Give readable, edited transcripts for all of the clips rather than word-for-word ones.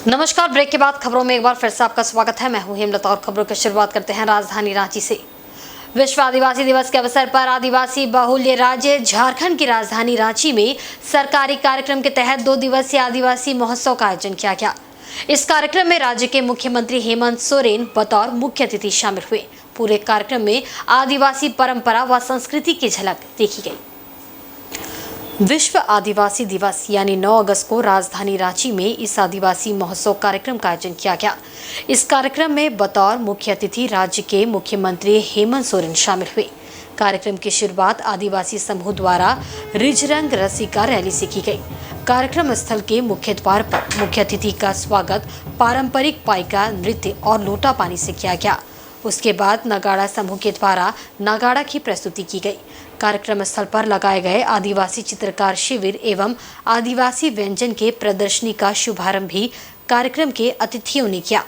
नमस्कार। ब्रेक के बाद खबरों में एक बार फिर से आपका स्वागत है। मैं हूं हेमलता और खबरों की शुरुआत करते हैं राजधानी रांची से। विश्व आदिवासी दिवस के अवसर पर आदिवासी बहुल्य राज्य झारखंड की राजधानी रांची में सरकारी कार्यक्रम के तहत 2 दिवसीय आदिवासी महोत्सव का आयोजन किया गया। इस कार्यक्रम में राज्य के मुख्यमंत्री हेमंत सोरेन बतौर मुख्य अतिथि शामिल हुए। पूरे कार्यक्रम में आदिवासी परंपरा व संस्कृति की झलक देखी गई। विश्व आदिवासी दिवस यानी 9 अगस्त को राजधानी रांची में इस आदिवासी महोत्सव कार्यक्रम का आयोजन किया गया। इस कार्यक्रम में बतौर मुख्य अतिथि राज्य के मुख्यमंत्री हेमंत सोरेन शामिल हुए। कार्यक्रम की शुरुआत आदिवासी समूह द्वारा रिजरंग रसिका रैली से की गई। कार्यक्रम स्थल के मुख्य द्वार पर मुख्य अतिथि का स्वागत पारंपरिक पाइका नृत्य और लोटा पानी से किया गया। उसके बाद नगाड़ा समूह के द्वारा नगाड़ा की प्रस्तुति की गई। कार्यक्रम स्थल पर लगाए गए आदिवासी चित्रकार शिविर एवं आदिवासी व्यंजन के प्रदर्शनी का शुभारंभ भी कार्यक्रम के अतिथियों ने किया।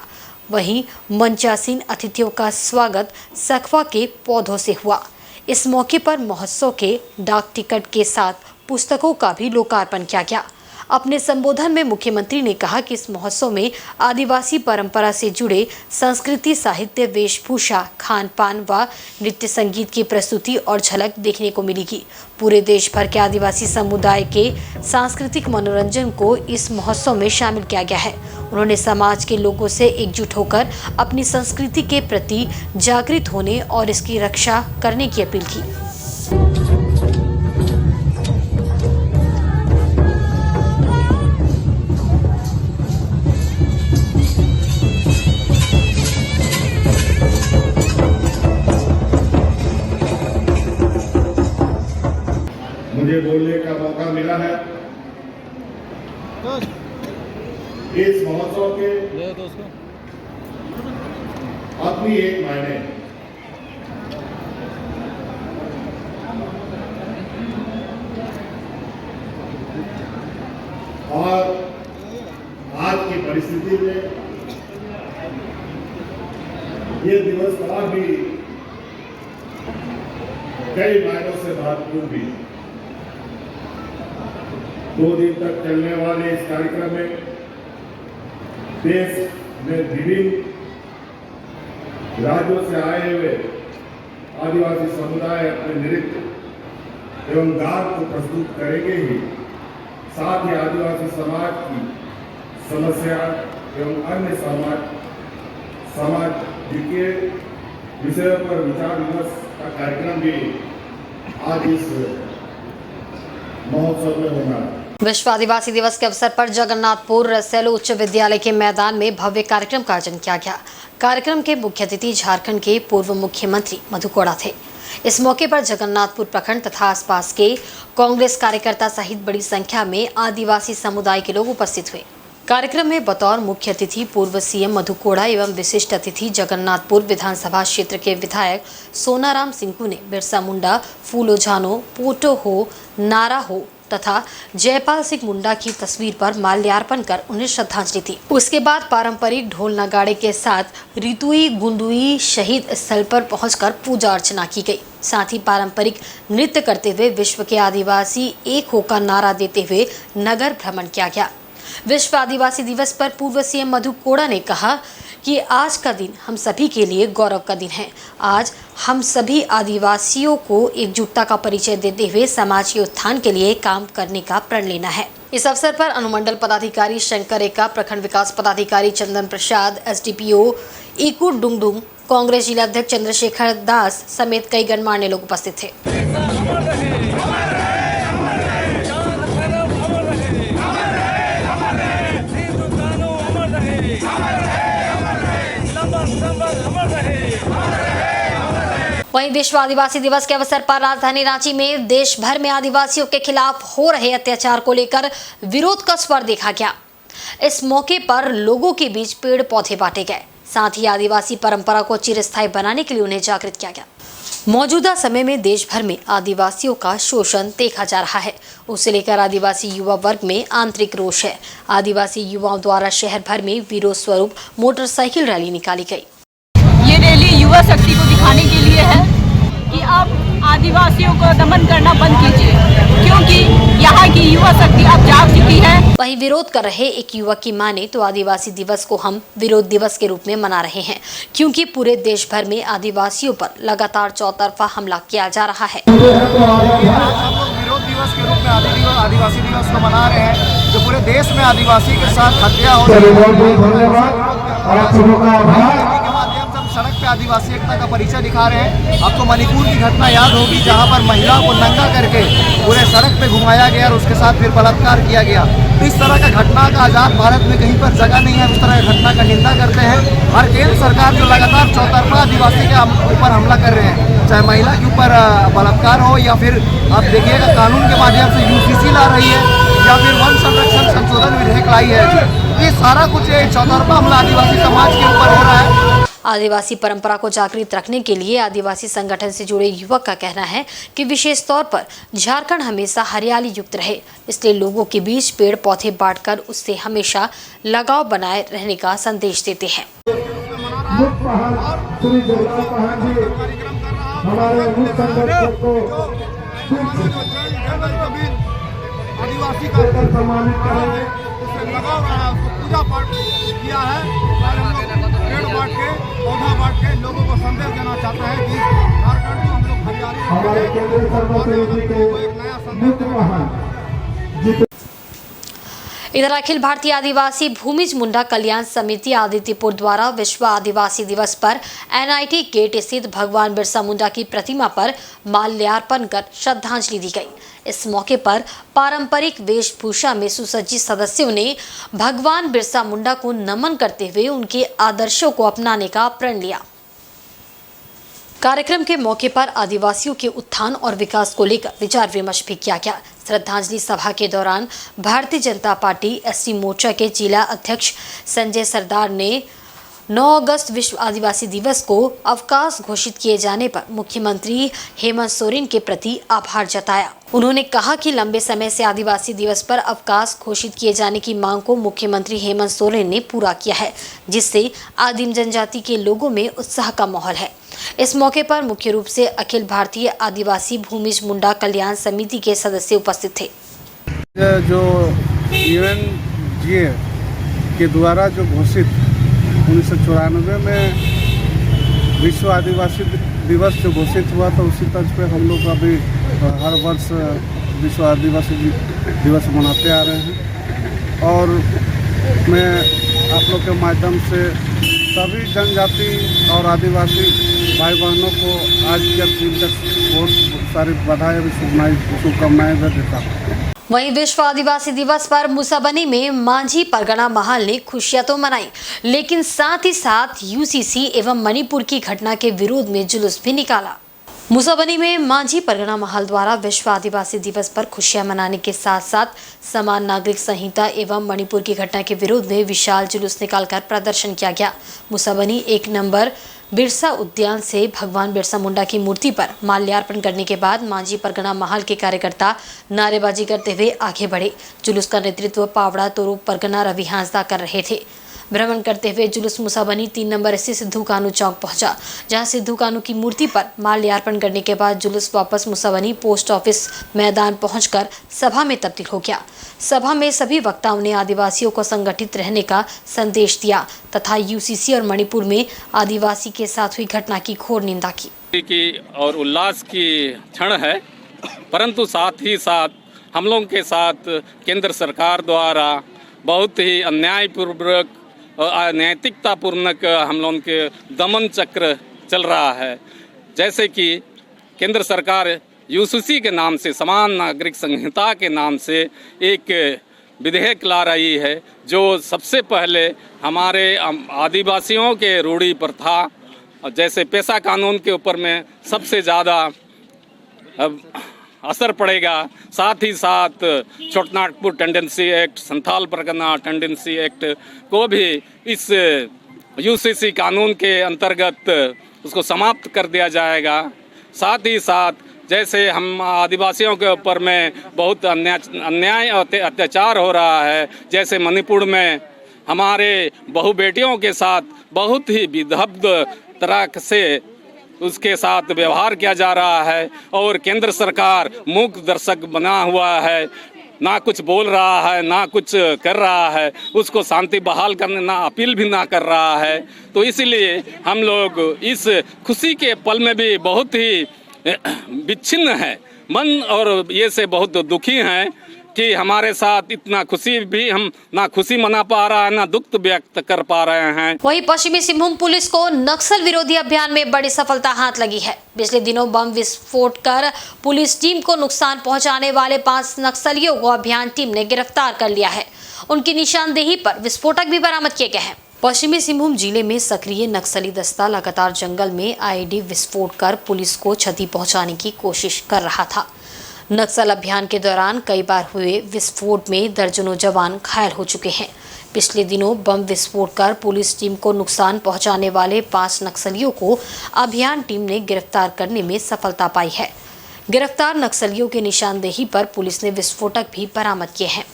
वहीं मंचासीन अतिथियों का स्वागत सखवा के पौधों से हुआ। इस मौके पर महोत्सव के डाक टिकट के साथ पुस्तकों का भी लोकार्पण किया गया। अपने संबोधन में मुख्यमंत्री ने कहा कि इस महोत्सव में आदिवासी परंपरा से जुड़े संस्कृति, साहित्य, वेशभूषा, खान पान व नृत्य संगीत की प्रस्तुति और झलक देखने को मिलेगी। पूरे देश भर के आदिवासी समुदाय के सांस्कृतिक मनोरंजन को इस महोत्सव में शामिल किया गया है। उन्होंने समाज के लोगों से एकजुट होकर अपनी संस्कृति के प्रति जागृत होने और इसकी रक्षा करने की अपील की। मुझे बोलने का मौका मिला है। इस महोत्सव के अपनी एक मायने और आज की परिस्थिति में ये दिवस और भी कई मायनों से महत्वपूर्ण भी। 2 दिन तक चलने वाले इस कार्यक्रम में देश में विभिन्न राज्यों से आए हुए आदिवासी समुदाय अपने नृत्य एवं गान को प्रस्तुत करेंगे ही, साथ ही आदिवासी समाज की समस्या एवं अन्य समाज के विषयों पर विचार विमर्श का कार्यक्रम भी आज इस महोत्सव में होना है। विश्व आदिवासी दिवस के अवसर पर जगन्नाथपुर रसेलो उच्च विद्यालय के मैदान में भव्य कार्यक्रम का आयोजन किया गया। कार्यक्रम के मुख्य अतिथि झारखंड के पूर्व मुख्यमंत्री मधु कोड़ा थे। इस मौके पर जगन्नाथपुर प्रखंड तथा आसपास के कांग्रेस कार्यकर्ता सहित बड़ी संख्या में आदिवासी समुदाय के लोग उपस्थित हुए। कार्यक्रम में बतौर मुख्य अतिथि पूर्व सीएम मधु कोड़ा एवं विशिष्ट अतिथि जगन्नाथपुर विधानसभा क्षेत्र के विधायक सोनाराम सिंकू ने बिरसा मुंडा, फूलो झानो, पोटो हो, नारा हो तथा जयपाल सिंह मुंडा की तस्वीर पर माल्यार्पण कर उन्हें श्रद्धांजलि दी। उसके बाद पारंपरिक ढोल नगाड़े के साथ रितुई गुंडुई शहीद स्थल पर पहुंचकर पूजा अर्चना की गई। साथ ही पारंपरिक नृत्य करते हुए विश्व के आदिवासी एक होकर नारा देते हुए नगर भ्रमण किया गया। विश्व आदिवासी दिवस पर पूर्व सीएम मधु कोड़ा ने कहा कि आज का दिन हम सभी के लिए गौरव का दिन है। आज हम सभी आदिवासियों को एकजुटता का परिचय देते हुए समाज के उत्थान के लिए काम करने का प्रण लेना है। इस अवसर पर अनुमंडल पदाधिकारी शंकर एका, प्रखंड विकास पदाधिकारी चंदन प्रसाद, एसडीपीओ इकू डुंगडुंग, कांग्रेस जिला अध्यक्ष चंद्रशेखर दास समेत कई गणमान्य लोग उपस्थित थे। वहीं विश्व आदिवासी दिवस के अवसर पर राजधानी रांची में देश भर में आदिवासियों के खिलाफ हो रहे अत्याचार को लेकर विरोध का स्वर देखा गया। इस मौके पर लोगों के बीच पेड़ पौधे बांटे गए। साथ ही आदिवासी परंपरा को चिरस्थायी बनाने के लिए उन्हें जागृत किया गया। मौजूदा समय में देश भर में आदिवासियों का शोषण देखा जा रहा है। उसे लेकर आदिवासी युवा वर्ग में आंतरिक रोष है। आदिवासी युवाओं द्वारा शहर भर में वीरों स्वरूप मोटरसाइकिल रैली निकाली गई। ये रैली युवा शक्ति को दिखाने के लिए है कि आप आदिवासियों को दमन करना बंद कीजिए, क्योंकि यहाँ की युवा शक्ति अब जाग चुकी है। वहीं विरोध कर रहे एक युवक की माने तो आदिवासी दिवस को हम विरोध दिवस के रूप में मना रहे हैं, क्योंकि पूरे देश भर में आदिवासियों पर लगातार चौतरफा हमला किया जा रहा है। हम लोग विरोध दिवस के रूप में आदिवासी दिवस को मना रहे हैं, जो पूरे देश में आदिवासी के साथ हत्या हो रही है। सड़क पे आदिवासी एकता का परिचय दिखा रहे हैं। आपको मणिपुर की घटना याद होगी, जहां पर महिला को नंगा करके पूरे सड़क पे घुमाया गया और उसके साथ फिर बलात्कार किया गया। तो इस तरह का घटना का आजाद भारत में कहीं पर जगह नहीं है। उस तरह की घटना का निंदा करते हैं और केंद्र सरकार जो लगातार चौतरफा आदिवासी के ऊपर हमला कर रहे हैं, चाहे महिला के ऊपर बलात्कार हो या फिर आप देखिएगा कानून के माध्यम से यूसीसी ला रही है या फिर वन संरक्षण संशोधन विधेयक लाई है। ये सारा कुछ चौतरफा हमला आदिवासी समाज के ऊपर हो रहा है। आदिवासी परंपरा को जागृत रखने के लिए आदिवासी संगठन से जुड़े युवक का कहना है कि विशेष तौर पर झारखंड हमेशा हरियाली युक्त रहे, इसलिए लोगों के बीच पेड़ पौधे बांटकर उससे हमेशा लगाव बनाए रहने का संदेश देते हैं। आदिवासी का सम्मानित करेंगे, उससे लगाव रहा है, उसको पूजा पाठ किया है और हम लोग पेड़ बांट के पौधा बांट के लोगों को संदेश देना चाहते हैं कि झारखंड में हम लोग हरियाली हमारे केंद्रीय सरकार को एक नया संदेश। इधर अखिल भारतीय आदिवासी भूमिज मुंडा कल्याण समिति आदित्यपुर द्वारा विश्व आदिवासी दिवस पर एनआईटी गेट स्थित भगवान बिरसा मुंडा की प्रतिमा पर माल्यार्पण कर श्रद्धांजलि दी गई। इस मौके पर पारंपरिक वेशभूषा में सुसज्जित सदस्यों ने भगवान बिरसा मुंडा को नमन करते हुए उनके आदर्शों को अपनाने का प्रण लिया। कार्यक्रम के मौके पर आदिवासियों के उत्थान और विकास को लेकर विचार विमर्श भी किया गया। श्रद्धांजलि सभा के दौरान भारतीय जनता पार्टी एसटी मोर्चा के जिला अध्यक्ष संजय सरदार ने 9 अगस्त विश्व आदिवासी दिवस को अवकाश घोषित किए जाने पर मुख्यमंत्री हेमंत सोरेन के प्रति आभार जताया। उन्होंने कहा कि लंबे समय से आदिवासी दिवस पर अवकाश घोषित किए जाने की मांग को मुख्यमंत्री हेमंत सोरेन ने पूरा किया है, जिससे आदिम जनजाति के लोगों में उत्साह का माहौल है। इस मौके पर मुख्य रूप से अखिल भारतीय आदिवासी भूमिज मुंडा कल्याण समिति के सदस्य उपस्थित थे। जो यूएनजीए के द्वारा जो घोषित 1994 में विश्व आदिवासी दिवस जो घोषित हुआ था, उसी तर्ज पे हम लोग अभी हर वर्ष विश्व आदिवासी दिवस मनाते आ रहे हैं। और मैं आप लोग के माध्यम से सभी जनजाति और आदिवासी भाई बहनों को आज के दिन तक बहुत सारी बधाई और शुभकामनाएं देता हूँ। वहीं विश्व आदिवासी दिवस पर मुसाबनी में मांझी परगना महल ने खुशियां तो मनाई, लेकिन साथ ही साथ यूसीसी एवं मणिपुर की घटना के विरोध में जुलूस भी निकाला। मुसाबनी में मांझी परगना महल द्वारा विश्व आदिवासी दिवस पर खुशियां मनाने के साथ साथ समान नागरिक संहिता एवं मणिपुर की घटना के विरोध में विशाल जुलूस निकालकर प्रदर्शन किया गया। मुसाबनी 1 नंबर बिरसा उद्यान से भगवान बिरसा मुंडा की मूर्ति पर माल्यार्पण करने के बाद मांझी परगना महल के कार्यकर्ता नारेबाजी करते हुए आगे बढ़े। जुलूस का नेतृत्व पावड़ा तोरू परगना रवि हांसदा कर रहे थे। भ्रमण करते हुए जुलूस मुसाबनी 3 नंबर स्थित सिद्धू कानू चौक पहुंचा, जहां सिद्धू कानू की मूर्ति पर माल्यार्पण करने के बाद जुलूस वापस मुसाबनी पोस्ट ऑफिस मैदान पहुंचकर सभा में तब्दील हो गया। सभा में सभी वक्ताओं ने आदिवासियों को संगठित रहने का संदेश दिया तथा यूसीसी और मणिपुर में आदिवासी के साथ हुई घटना की घोर निंदा की और उल्लास की क्षण है, परंतु साथ ही साथ हम लोगों के साथ केंद्र सरकार द्वारा बहुत ही अन्यायपूर्वक अनैतिकतापूर्वक हम लोगों के दमन चक्र चल रहा है। जैसे कि केंद्र सरकार यूसीसी के नाम से, समान नागरिक संहिता के नाम से एक विधेयक ला रही है, जो सबसे पहले हमारे आदिवासियों के रूढ़ी प्रथा जैसे पेशा कानून के ऊपर में सबसे ज़्यादा असर पड़ेगा। साथ ही साथ Chhotanagpur tendency act, Santhal Pargana tendency act को भी इस यूसीसी कानून के अंतर्गत उसको समाप्त कर दिया जाएगा। साथ ही साथ जैसे हम आदिवासियों के ऊपर में बहुत अन्याय और अत्याचार हो रहा है, जैसे मणिपुर में हमारे बहु बेटियों के साथ बहुत ही विधब्ध तरह से उसके साथ व्यवहार किया जा रहा है और केंद्र सरकार मूक दर्शक बना हुआ है, ना कुछ बोल रहा है ना कुछ कर रहा है, उसको शांति बहाल करने ना अपील भी ना कर रहा है। तो इसलिए हम लोग इस खुशी के पल में भी बहुत ही विच्छिन्न है मन और ये से बहुत दुखी हैं कि हमारे साथ इतना खुशी भी हम ना खुशी मना पा रहा है ना दुख व्यक्त कर पा रहे हैं। वहीं पश्चिमी सिंहभूम पुलिस को नक्सल विरोधी अभियान में बड़ी सफलता हाथ लगी है। पिछले दिनों बम विस्फोट कर पुलिस टीम को नुकसान पहुंचाने वाले 5 नक्सलियों को अभियान टीम ने गिरफ्तार कर लिया है। उनकी निशानदेही पर विस्फोटक भी बरामद किए गए हैं। पश्चिमी सिंहभूम जिले में सक्रिय नक्सली दस्ता लगातार जंगल में आईईडी विस्फोट कर पुलिस को क्षति पहुंचाने की कोशिश कर रहा था। नक्सल अभियान के दौरान कई बार हुए विस्फोट में दर्जनों जवान घायल हो चुके हैं। पिछले दिनों बम विस्फोट कर पुलिस टीम को नुकसान पहुंचाने वाले 5 नक्सलियों को अभियान टीम ने गिरफ्तार करने में सफलता पाई है। गिरफ्तार नक्सलियों की निशानदेही पर पुलिस ने विस्फोटक भी बरामद किए हैं।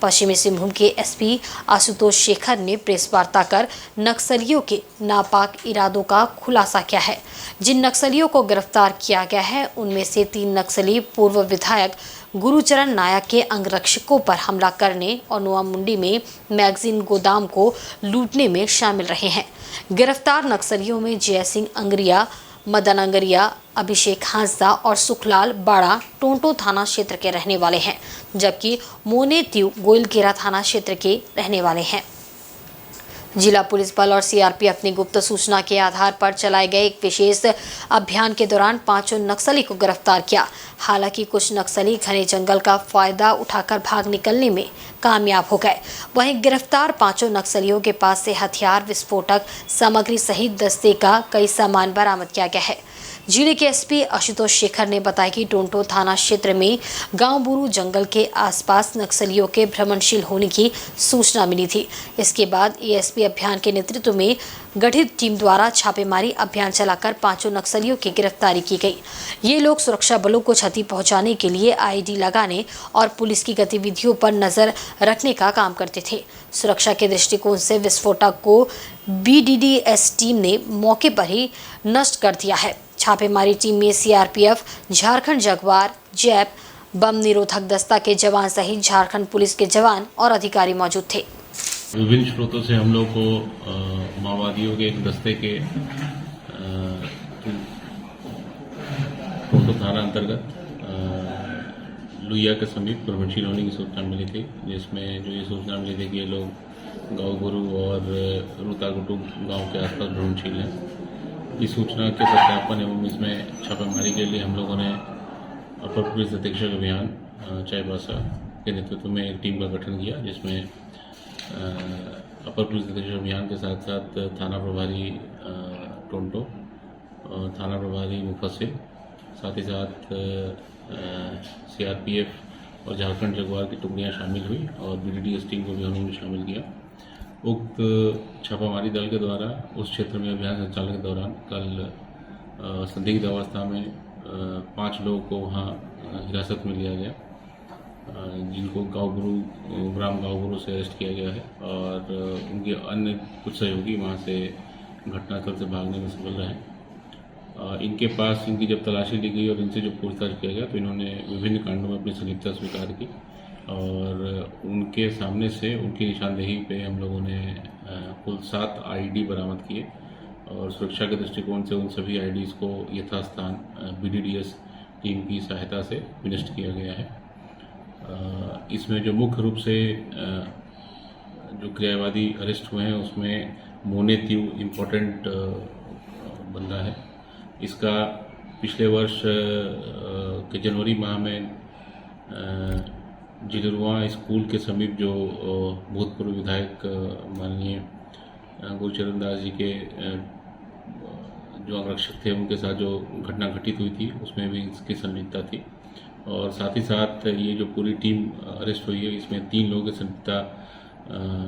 पश्चिमी सिंहभूम के एसपी आशुतोष शेखर ने प्रेस वार्ता कर नक्सलियों के नापाक इरादों का खुलासा किया है। जिन नक्सलियों को गिरफ्तार किया गया है उनमें से 3 नक्सली पूर्व विधायक गुरुचरण नायक के अंगरक्षकों पर हमला करने और नोआमुंडी में मैगजीन गोदाम को लूटने में शामिल रहे हैं। गिरफ्तार नक्सलियों में जय सिंह अंगरिया, मदन अंगरिया, अभिषेक हांसदा और सुखलाल बाड़ा टोंटो थाना क्षेत्र के रहने वाले हैं, जबकि मोने त्यू गोइलकेरा थाना क्षेत्र के रहने वाले हैं। जिला पुलिस बल और सीआरपीएफ ने गुप्त सूचना के आधार पर चलाए गए एक विशेष अभियान के दौरान 5 नक्सली को गिरफ्तार किया। हालांकि कुछ नक्सली घने जंगल का फायदा उठाकर भाग निकलने में कामयाब हो गए। वहीं गिरफ्तार 5 नक्सलियों के पास से हथियार, विस्फोटक सामग्री सहित दस्ते का कई सामान बरामद किया गया है। जिले के एसपी आशुतोष शेखर ने बताया कि टोंटो थाना क्षेत्र में गांव बुरू जंगल के आसपास नक्सलियों के भ्रमणशील होने की सूचना मिली थी। इसके बाद एएसपी अभियान के नेतृत्व में गठित टीम द्वारा छापेमारी अभियान चलाकर 5 नक्सलियों की गिरफ्तारी की गई। ये लोग सुरक्षा बलों को क्षति पहुंचाने के लिए आईडी लगाने और पुलिस की गतिविधियों पर नजर रखने का काम करते थे। सुरक्षा के दृष्टिकोण से विस्फोटक को बीडीडीएस टीम ने मौके पर ही नष्ट कर दिया है। छापेमारी टीम में सीआरपीएफ, झारखंड जगुआर, जैप, बम निरोधक दस्ता के जवान सहित झारखंड पुलिस के जवान और अधिकारी मौजूद थे। विभिन्न स्रोतों से हम लोग को माओवादियों के एक दस्ते के टोंटो थाना अंतर्गत लुइया के समीप भ्रमणशील होने की सूचना मिली थी, जिसमें जो ये सूचना मिली थी कि ये लोग गाँव गुरु और रूतागुटू गाँव के आसपास भ्रमणशील हैं। इस सूचना के सत्यापन एवं इसमें छापेमारी के लिए हम लोगों ने अपर पुलिस अधीक्षक अभियान चाईबासा के नेतृत्व में एक टीम का गठन किया, जिसमें अपर पुलिस अधीक्षक अभियान के साथ साथ थाना प्रभारी टोंटो, थाना प्रभारी मुफस्सिल, साथ ही साथ सीआरपीएफ और झारखंड जगुआर की टुकड़ियां शामिल हुई और बीडीडीएस टीम को भी उन्होंने शामिल किया। उक्त छापामारी दल के द्वारा उस क्षेत्र में अभियान संचालन के दौरान कल संदिग्ध अवस्था में 5 लोगों को वहाँ हिरासत में लिया गया, जिनको ग्राम गाँव गुरु से अरेस्ट किया गया है और उनके अन्य कुछ सहयोगी वहाँ से घटनास्थल से भागने में सफल रहे। इनके पास इनकी जब तलाशी ली गई और इनसे जो पूछताछ किया गया तो इन्होंने विभिन्न कांडों में अपनी संलिप्तता स्वीकार की और उनके सामने से उनकी निशानदेही पे हम लोगों ने कुल 7 आईडी बरामद किए और सुरक्षा के दृष्टिकोण से उन सभी आईडीज़ को यथास्थान बीडीडीएस टीम की सहायता से विनष्ट किया गया है। इसमें जो मुख्य रूप से जो क्रियावादी अरेस्ट हुए हैं उसमें मोने त्यू इम्पोर्टेंट बंदा है। इसका पिछले वर्ष के जनवरी माह में जिलरुआ स्कूल के समीप जो भूतपूर्व विधायक माननीय गुरुचरण दास जी के जो अंगरक्षक थे उनके साथ जो घटना घटित हुई थी उसमें भी इसकी संलिप्तता थी और साथ ही साथ ये जो पूरी टीम अरेस्ट हुई है इसमें 3 लोगों की संलिप्तता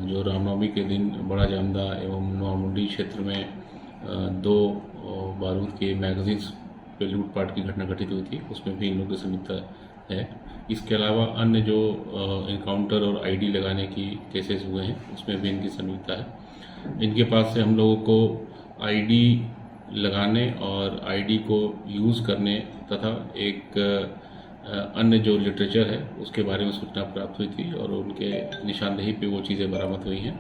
जो रामनवमी के दिन बड़ा जामदा एवं नोआमुंडी क्षेत्र में 2 बारूद के मैगजीन्स पे लूटपाट की घटना घटित हुई थी उसमें भी इन लोगों की संलिप्तता है। इसके अलावा अन्य जो इनकाउंटर और आईडी लगाने की केसेस हुए हैं उसमें भी इनकी संलिप्तता है। इनके पास से हम लोगों को आईडी लगाने और आईडी को यूज़ करने तथा एक अन्य जो लिटरेचर है उसके बारे में सूचना प्राप्त हुई थी और उनके निशानदेही पे वो चीज़ें बरामद हुई हैं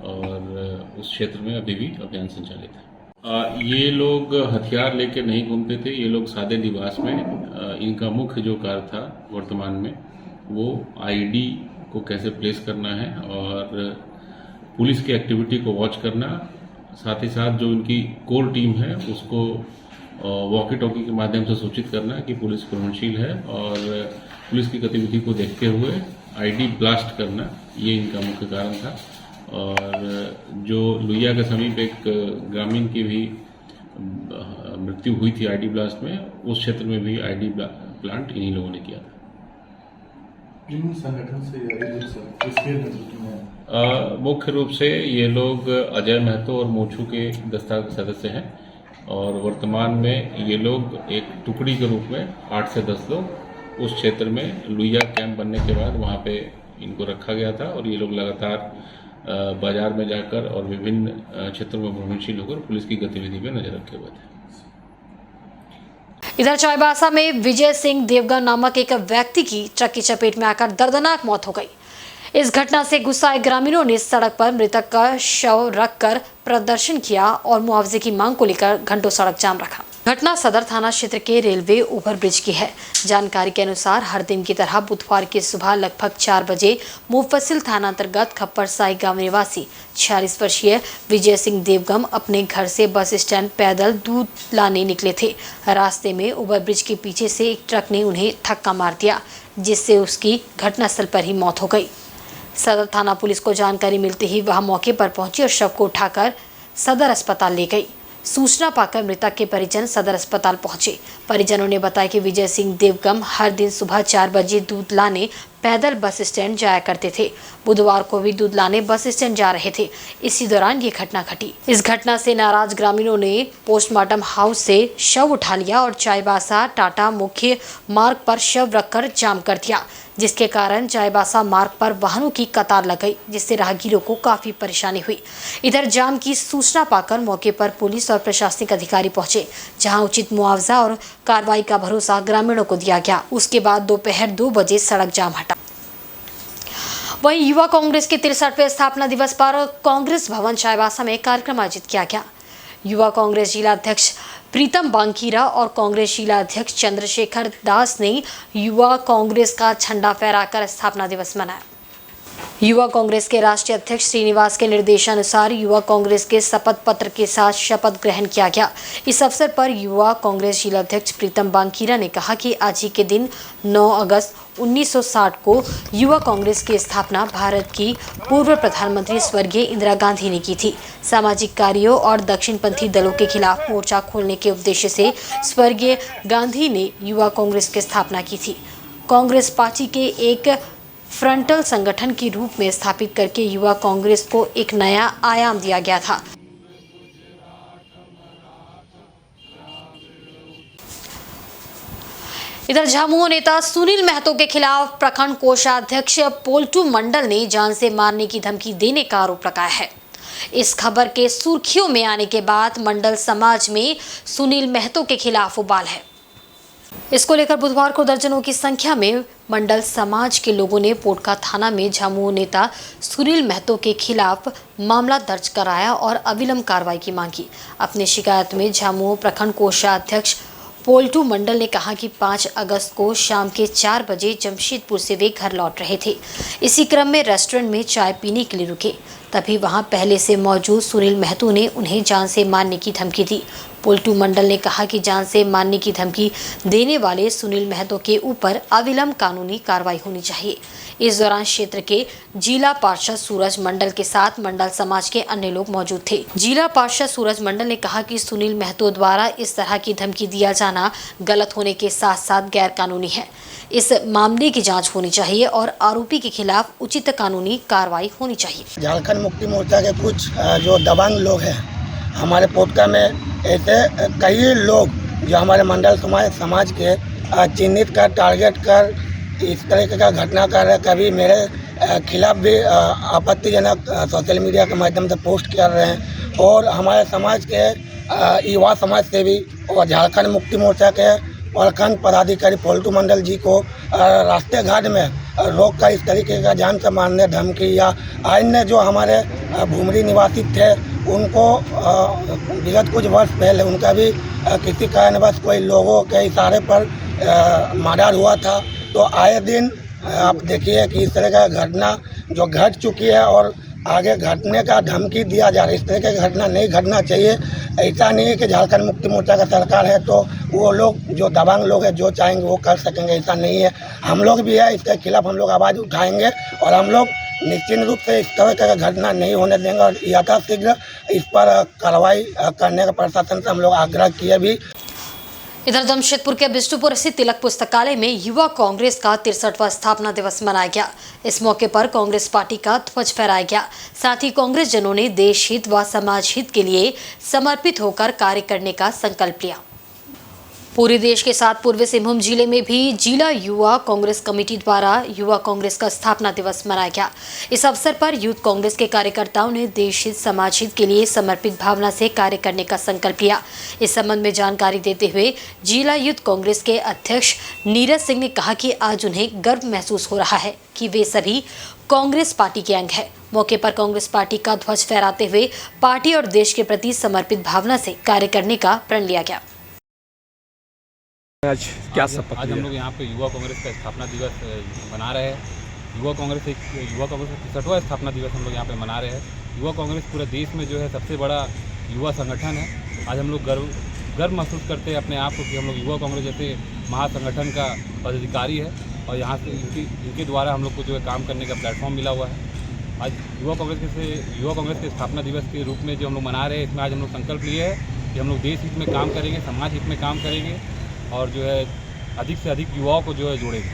और उस क्षेत्र में अभी भी अभियान संचालित है। ये लोग हथियार लेके नहीं घूमते थे, ये लोग सादे लिबास में इनका मुख्य जो कार्य था वर्तमान में वो आईडी को कैसे प्लेस करना है और पुलिस की एक्टिविटी को वॉच करना, साथ ही साथ जो इनकी कोर टीम है उसको वॉकी टॉकी के माध्यम से सूचित करना कि पुलिस ग्रहणशील है और पुलिस की गतिविधि को देखते हुए आईडी ब्लास्ट करना, ये इनका मुख्य कारण था। और जो लुइया के समीप एक ग्रामीण की भी मृत्यु हुई थी आईडी ब्लास्ट में, उस क्षेत्र में भी आईडी प्लांट इन्हीं लोगों ने किया था। किन संगठन से किसके नेतृत्व में? मुख्य रूप से ये लोग अजय महतो और मोछू के दस्ता के सदस्य हैं और वर्तमान में ये लोग एक टुकड़ी के रूप में 8 से 10 लोग उस क्षेत्र में लुइया कैंप बनने के बाद वहाँ पे इनको रखा गया था और ये लोग लगातार बाजार में जाकर और विभिन्न क्षेत्रों में भ्रमणशील होकर पुलिस की गतिविधि पर नजर रखे हुए थे। इधर चाईबासा में विजय सिंह देवगन नामक एक व्यक्ति की ट्रक की चपेट में आकर दर्दनाक मौत हो गई। इस घटना से गुस्साए ग्रामीणों ने सड़क पर मृतक का शव रखकर प्रदर्शन किया और मुआवजे की मांग को लेकर घंटों सड़क जाम रखा। घटना सदर थाना क्षेत्र के रेलवे ओवरब्रिज की है। जानकारी के अनुसार हर दिन की तरह बुधवार की सुबह लगभग 4 बजे मुफस्सिल थाना अंतर्गत खप्पर साई गांव निवासी 46 वर्षीय विजय सिंह देवगम अपने घर से बस स्टैंड पैदल दूध लाने निकले थे। रास्ते में ओवरब्रिज के पीछे से एक ट्रक ने उन्हें धक्का मार दिया, जिससे उसकी घटनास्थल पर ही मौत हो गई। सदर थाना पुलिस को जानकारी मिलते ही वह मौके पर पहुंची और शव को उठाकर सदर अस्पताल ले गई। सूचना पाकर मृतक के परिजन सदर अस्पताल पहुंचे। परिजनों ने बताया कि विजय सिंह देवगम हर दिन सुबह 4 बजे दूध लाने पैदल बस स्टैंड जाया करते थे। बुधवार को भी दूध लाने बस स्टैंड जा रहे थे। इसी दौरान ये घटना घटी। इस घटना से नाराज ग्रामीणों ने पोस्टमार्टम हाउस से शव उठा लिया और चाईबासा टाटा मुख्य मार्ग पर शव रखकर जाम कर दिया, जिसके कारण चाईबासा मार्ग पर वाहनों की कतार लग गई, जिससे राहगीरों को काफी परेशानी हुई। इधर जाम की सूचना पाकर मौके पर पुलिस और प्रशासनिक अधिकारी पहुंचे, जहां उचित मुआवजा और कार्रवाई का भरोसा ग्रामीणों को दिया गया। उसके बाद दोपहर 2 बजे सड़क जाम हटा। वहीं युवा कांग्रेस के 63वें स्थापना दिवस पर कांग्रेस भवन चाईबासा में कार्यक्रम आयोजित किया गया। युवा कांग्रेस जिला अध्यक्ष प्रीतम बांकीरा और कांग्रेस जिला अध्यक्ष चंद्रशेखर दास ने युवा कांग्रेस का झंडा फहराकर स्थापना दिवस मनाया। युवा कांग्रेस के राष्ट्रीय अध्यक्ष श्रीनिवास के निर्देशानुसार युवा कांग्रेस के शपथ पत्र के साथ शपथ ग्रहण किया गया। इस अवसर पर युवा कांग्रेस जिला अध्यक्ष प्रीतम बांकीरा ने कहा कि आज ही के दिन 9 अगस्त 1960 को युवा कांग्रेस की स्थापना भारत की पूर्व प्रधानमंत्री स्वर्गीय इंदिरा गांधी ने की थी। सामाजिक कार्यों और दक्षिणपंथी दलों के खिलाफ मोर्चा खोलने के उद्देश्य से स्वर्गीय गांधी ने युवा कांग्रेस की स्थापना की थी। कांग्रेस पार्टी के एक फ्रंटल संगठन के रूप में स्थापित करके युवा कांग्रेस को एक नया आयाम दिया गया था। इधर झामुमो नेता सुनील महतो के खिलाफ प्रखंड कोषाध्यक्ष पोल्टू मंडल ने जान से मारने की धमकी देने का आरोप लगाया है। इस खबर के सुर्खियों में आने के बाद मंडल समाज में सुनील महतो के खिलाफ उबाल है। इसको लेकर बुधवार को दर्जनों की संख्या में मंडल समाज के लोगों ने पोटका थाना में झामुमो नेता सुनील महतो के खिलाफ मामला दर्ज कराया और अविलंब कार्रवाई की मांग की। अपनी शिकायत में झामुमो प्रखंड कोषाध्यक्ष पोल्टू मंडल ने कहा कि 5 अगस्त को शाम के 4 बजे जमशेदपुर से वे घर लौट रहे थे। इसी क्रम में रेस्टोरेंट में चाय पीने के लिए रुके, तभी वहां पहले से मौजूद सुनील महतो ने उन्हें जान से मारने की धमकी दी। पोल्टू मंडल ने कहा कि जान से मारने की धमकी देने वाले सुनील महतो के ऊपर अविलंब कानूनी कार्रवाई होनी चाहिए। इस दौरान क्षेत्र के जिला पार्षद सूरज मंडल के साथ मंडल समाज के अन्य लोग मौजूद थे। जिला पार्षद सूरज मंडल ने कहा कि सुनील महतो द्वारा इस तरह की धमकी दिया जाना गलत होने के साथ साथ गैर कानूनी है। इस मामले की जांच होनी चाहिए और आरोपी के खिलाफ उचित कानूनी कार्रवाई होनी चाहिए। झारखंड मुक्ति मोर्चा के कुछ जो दबंग लोग हैं, हमारे पोटका में ऐसे कई लोग जो हमारे मंडल समाज के चिन्हित कर टारगेट कर इस तरह का घटना कर रहे, कभी मेरे खिलाफ भी आपत्तिजनक सोशल मीडिया के माध्यम से पोस्ट कर रहे हैं और हमारे समाज के युवा समाज सेवी और झारखंड मुक्ति मोर्चा के प्रखंड पदाधिकारी पलटू मंडल जी को रास्ते घाट में रोक कर इस तरीके का जान से मारने धमकी या अन्य जो हमारे भूमरी निवासी थे उनको विगत कुछ वर्ष पहले उनका भी किसी कारणवश कोई लोगों के इशारे पर मर्डर हुआ था। तो आए दिन आप देखिए कि इस तरह का घटना जो घट चुकी है और आगे घटने का धमकी दिया जा रहा है। इस तरह की घटना नहीं घटना चाहिए। ऐसा नहीं है कि झारखंड मुक्ति मोर्चा का सरकार है तो वो लोग जो दबंग लोग हैं जो चाहेंगे वो कर सकेंगे, ऐसा नहीं है। हम लोग भी है, इसके खिलाफ हम लोग आवाज़ उठाएंगे और हम लोग निश्चित रूप से इस तरह का घटना नहीं होने देंगे और यथाशीघ्र इस पर कार्रवाई करने का प्रशासन से हम लोग आग्रह किए भी। इधर जमशेदपुर के बिष्टुपुर स्थित तिलक पुस्तकालय में युवा कांग्रेस का 63वां स्थापना दिवस मनाया गया। इस मौके पर कांग्रेस पार्टी का ध्वज फहराया गया। साथ ही कांग्रेस जनों ने देश हित व समाज हित के लिए समर्पित होकर कार्य करने का संकल्प लिया। पूरे देश के साथ पूर्वी सिंहभूम जिले में भी जिला युवा कांग्रेस कमेटी द्वारा युवा कांग्रेस का स्थापना दिवस मनाया गया। इस अवसर पर यूथ कांग्रेस के कार्यकर्ताओं ने देश हित समाज हित के लिए समर्पित भावना से कार्य करने का संकल्प लिया। इस संबंध में जानकारी देते हुए जिला यूथ कांग्रेस के अध्यक्ष नीरज सिंह ने कहा कि आज उन्हें गर्व महसूस हो रहा है कि वे सभी कांग्रेस पार्टी के अंग है। मौके पर कांग्रेस पार्टी का ध्वज फहराते हुए पार्टी और देश के प्रति समर्पित भावना से कार्य करने का प्रण लिया गया। आज क्या शपथ आज हम लोग यहाँ पे युवा कांग्रेस का स्थापना दिवस मना रहे हैं। युवा कांग्रेस का 63वां स्थापना दिवस हम लोग यहाँ पे मना रहे हैं। युवा कांग्रेस पूरे देश में जो है सबसे बड़ा युवा संगठन है। आज हम लोग गर्व महसूस करते हैं अपने आप को कि हम लोग युवा कांग्रेस जैसे महासंगठन का पदाधिकारी है और यहाँ से इनके द्वारा हम लोग को जो है काम करने का प्लेटफॉर्म मिला हुआ है। आज युवा कांग्रेस के स्थापना दिवस के रूप में जो हम लोग मना रहे हैं, इसमें आज हम लोग संकल्प लिए हैं कि हम लोग देश हित में काम करेंगे, समाज हित में काम करेंगे और जो है अधिक से अधिक युवाओं को जो है जोड़ेंगे।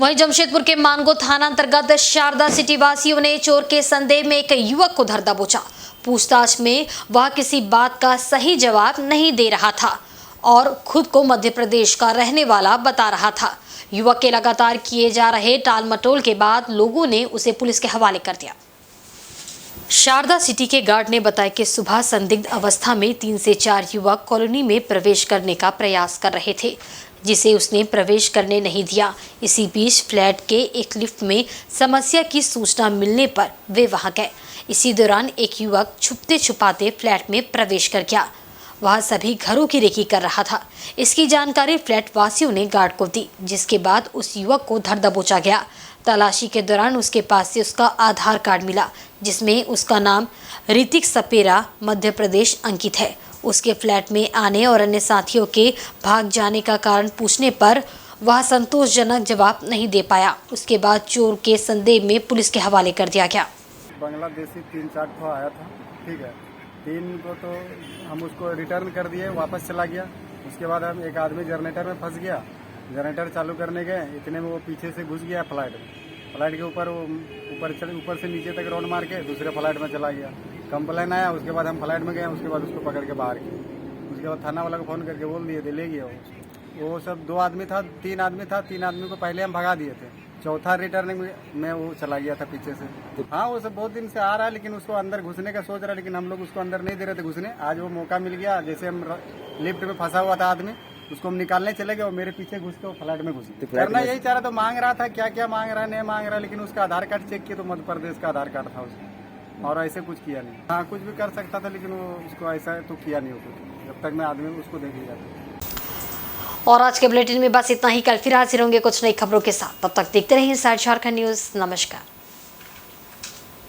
वहीं जमशेदपुर के मानगो थाना अंतर्गत शारदा सिटी वासियों ने चोर के संदेह में एक युवक को धर दबोचा। पूछताछ में वह किसी बात का सही जवाब नहीं दे रहा था और खुद को मध्य प्रदेश का रहने वाला बता रहा था। युवक के लगातार किए जा रहे टाल मटोल के बाद लोगों ने उसे पुलिस के हवाले कर दिया। शारदा सिटी के गार्ड ने बताया कि सुबह संदिग्ध अवस्था में 3 से 4 युवक कॉलोनी में प्रवेश करने का प्रयास कर रहे थे, जिसे उसने प्रवेश करने नहीं दिया। इसी बीच फ्लैट के एक लिफ्ट में समस्या की सूचना मिलने पर वे वहां गए। इसी दौरान एक युवक छुपते छुपाते फ्लैट में प्रवेश कर गया। वह सभी घरों की रेकी कर रहा था। इसकी जानकारी फ्लैट वासियों ने गार्ड को दी, जिसके बाद उस युवक को धर दबोचा गया। तलाशी के दौरान उसके पास से उसका आधार कार्ड मिला, जिसमें उसका नाम ऋतिक सपेरा मध्य प्रदेश अंकित है। उसके फ्लैट में आने और अन्य साथियों के भाग जाने का कारण पूछने पर वह संतोषजनक जवाब नहीं दे पाया। उसके बाद चोर के संदेह में पुलिस के हवाले कर दिया गया। बांग्लादेशी 3-4 ठो आया था, ठीक है। 3 को तो हम उसको रिटर्न कर दिए, वापस चला गया। उसके बाद हम एक आदमी जनरेटर में फंस गया। जनरेटर चालू करने गए, इतने में वो पीछे से घुस गया फ्लाइट के ऊपर। वो ऊपर से नीचे तक राउंड मार के दूसरे फ्लाइट में चला गया। कंप्लेन आया, उसके बाद हम फ्लाइट में गए। उसके बाद उसको पकड़ के बाहर किए। उसके बाद थाना वाला को फ़ोन करके बोल दिए ले गया। वो सब 2 आदमी था, 3 आदमी था। 3 आदमी को पहले हम भगा दिए थे। चौथा रिटर्निंग में वो चला गया था पीछे से। हाँ, वो सब बहुत दिन से आ रहा है, लेकिन उसको अंदर घुसने का सोच रहा है, लेकिन हम लोग उसको अंदर नहीं दे रहे थे घुसने। आज वो मौका मिल गया। जैसे हम लिफ्ट में फंसा हुआ था आदमी, उसको हम निकालने चले गए और मेरे पीछे घुस के फ्लैट में घुसे। करना यही चाह रहा था, मांग रहा था क्या क्या मांग रहा है, नहीं मांग रहा, लेकिन उसका आधार कार्ड चेक किया तो मध्य प्रदेश का आधार कार्ड था उसका, और ऐसे कुछ किया नहीं। हाँ, कुछ भी कर सकता था, लेकिन वो उसको ऐसा तो किया नहीं हो। जब तक मैं आदमी उसको देख लिया। और आज के बुलेटिन में बस इतना ही। कल फिर हाजिर होंगे कुछ नई खबरों के साथ। तब तक देखते रहिए इंसाइड झारखंड न्यूज़। नमस्कार।